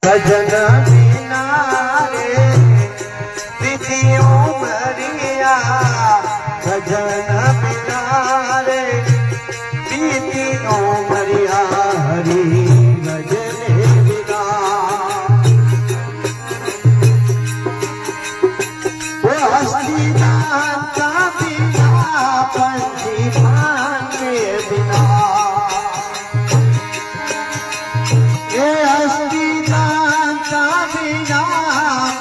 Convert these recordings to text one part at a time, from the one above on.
भजन बिना रे विधियों मरिया, भजन बिना रे विधियों मरिया, हरि भजन बिना वो हस्ती दाता बिना पंछी भाने बिना, ये हस्ती दाता बिना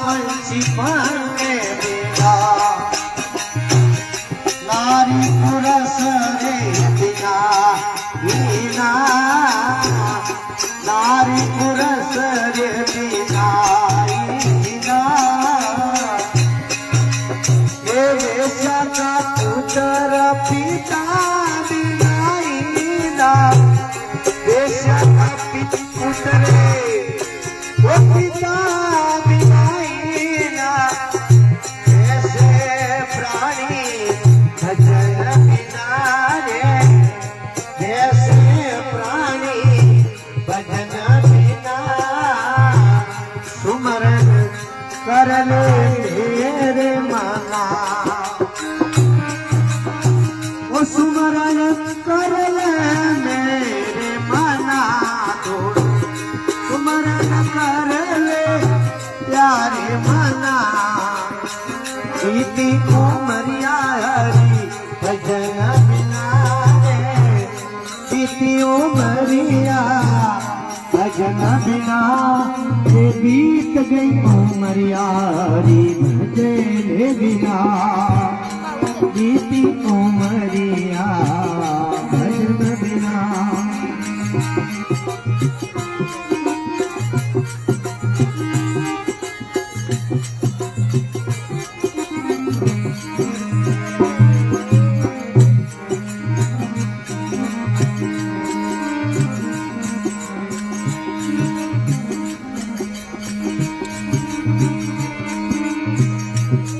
पंछी भाने बिना, नारी पुरुष रे बिना हीना, नारी पुरुष रे बिना हीना, ये वेश्या का पुत्र पिता बिना हीना, वेश्या का पुत्र वो पिता बिना हीना, ऐसे प्राणी भजन बिना रे, ऐसे प्राणी भजन बिना, सुमरन कर ले मेरे मना, वो सुमरन कर ले मेरे मना, तो सुमरन कर ले प्यारे मना, प्रीति को मरिया हरि भजन बिना रे, प्रीतियों मरिया भजन बिना, ये बीत गई उमरिया हरि भजन बिना, बीती उमरिया भजन बिना।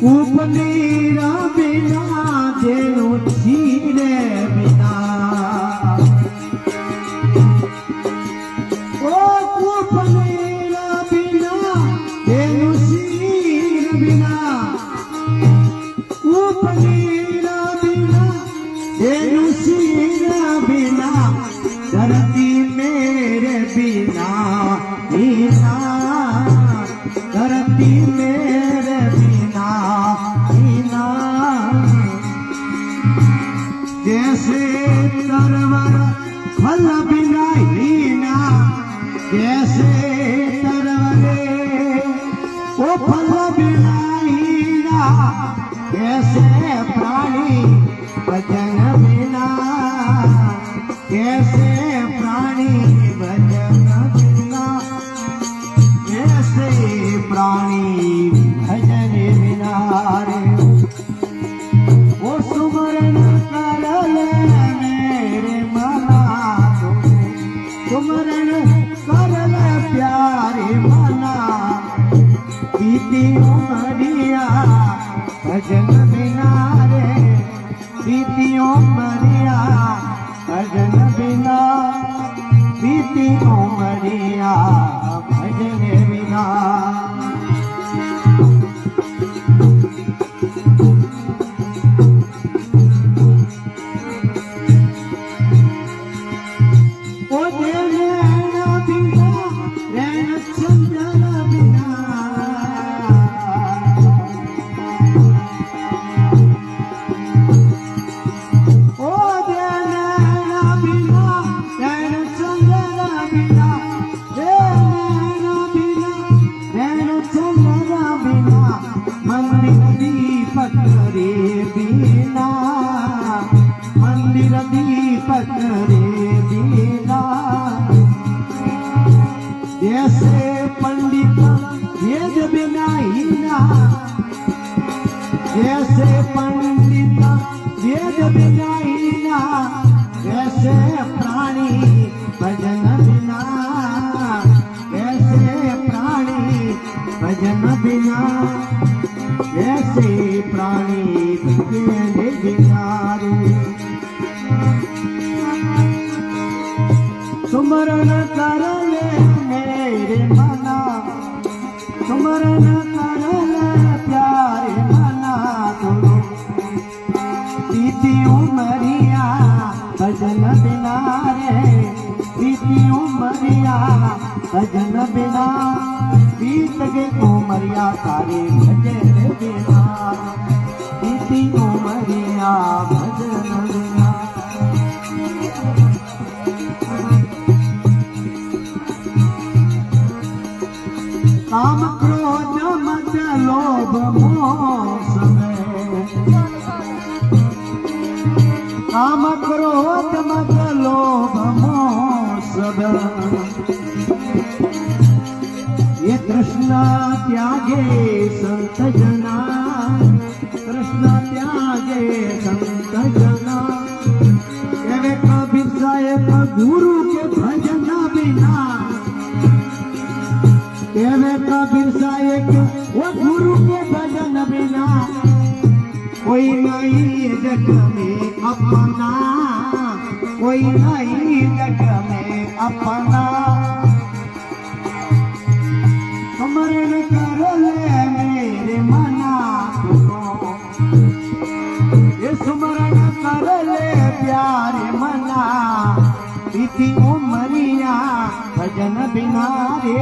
कूपनीरा बिना जेनु छीरे बिना, ओ कूपनीरा बिना जेनु छीरे बिना, कूपनीरा बिना जेनु छीरे बिना, धरती मेरे बिना हीना, धरती मेरे बिना हीना, जैसे तरवर फल बिना हीना, जैसे तरवरे वो फल बिना हीना, कैसे प्राणी भजन बिना, कैसे प्राणी भजन बिना, कैसे प्राणी भजन बिना रे, वो सुमरन कर ले मेरे मना, सुमरन कर ले प्यारे मना, बीती उमरिया भजन बिना रे, बीती उमरिया भजन बिना, बीती उमरिया भजन बिना। ओ नैना बिना रैन चंदन बिना, ओ नैना बिना रैन चंदन बिना, नैना बिना रैन चंदन बिना, मंदिर दीपक रे बिना, मंदिर दीपक रे बिना, जैसे पंडित वेद बिना हीना, जैसे पंडित वेद बिना हीना, जैसे प्राणी भजन बिना, जैसे प्राणी भजन बिना, जैसे प्राणी भजन बिना रे, सुमरन कर ले मेरे मना। सुमरन करल प्यारे मना तुलो बीती उमरिया भजन बिना रे बीती उमरिया भजन बिना बीत गई उमरिया तारे भजन बिना बीती उमरिया भजन बिना काम क्रोध मद लोभ मोह काम क्रोध मद लोभ मोह सब ये कृष्ण त्यागे संत जना कृष्ण त्यागे संत जना एवे कबीर साहेब गुरु के भजन बिना एवे कबीर साहेब वो गुरु के भजन बिना कोई नहीं जग में अपना कोई नहीं जग में अपना स्मरण कर ले मेरे मना तुझको ये स्मरण कर ले प्यारे मना बीती उमरिया भजन बिना रे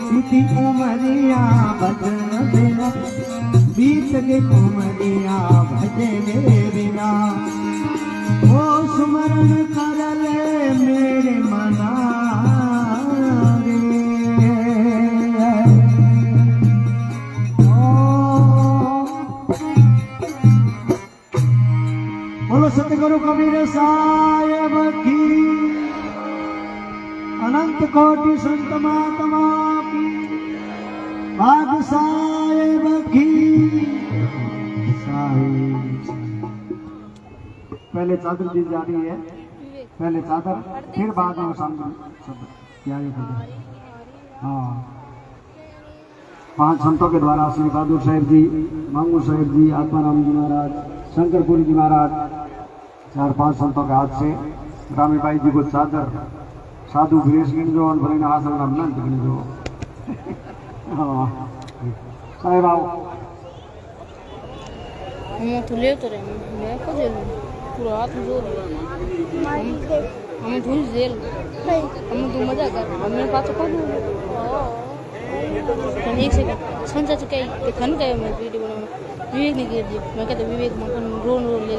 बीती उमरिया भजन बिना बीत के उमरिया भजन बिना ओ स्मरण कर ले मेरे मना बोलो सतगुरु कबीर साहेब की अनंत कोटि संत महात्मा की बाग साहेब की पहले चादर दी जा रही है पहले चादर फिर बाद में सामने शब्द क्या ये हाँ 5 संतों के द्वारा श्री बहादुर साहेब जी मांगू साहेब जी आत्माराम जी महाराज शंकरपुरी जी महाराज 4-5 संतों के हाथ से रामी भाई जी को चादर साधु गिरीश गिनजो और भले आसन अनंत गिनजो साहेब आओ हम तो ले तो रहे मैं को जेल पूरा हाथ जोर हम धुल जेल हम तो मजा कर हमने पास को एक सेकंड संजा चुके खन गए मैं वीडियो बनाना विवेक ने गिर दी मैं कहता विवेक मन रो ले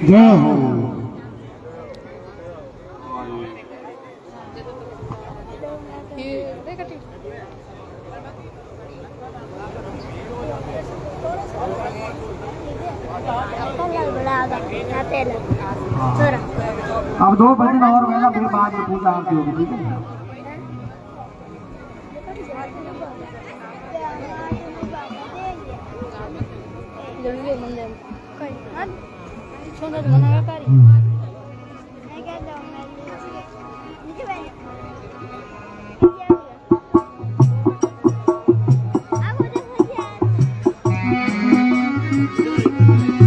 जय हो अब 2 भजन और होगा फिर बाद में पूजा आरती होगी ठीक है जल्दी मंदिर छोड़ दो मना कर Thank you.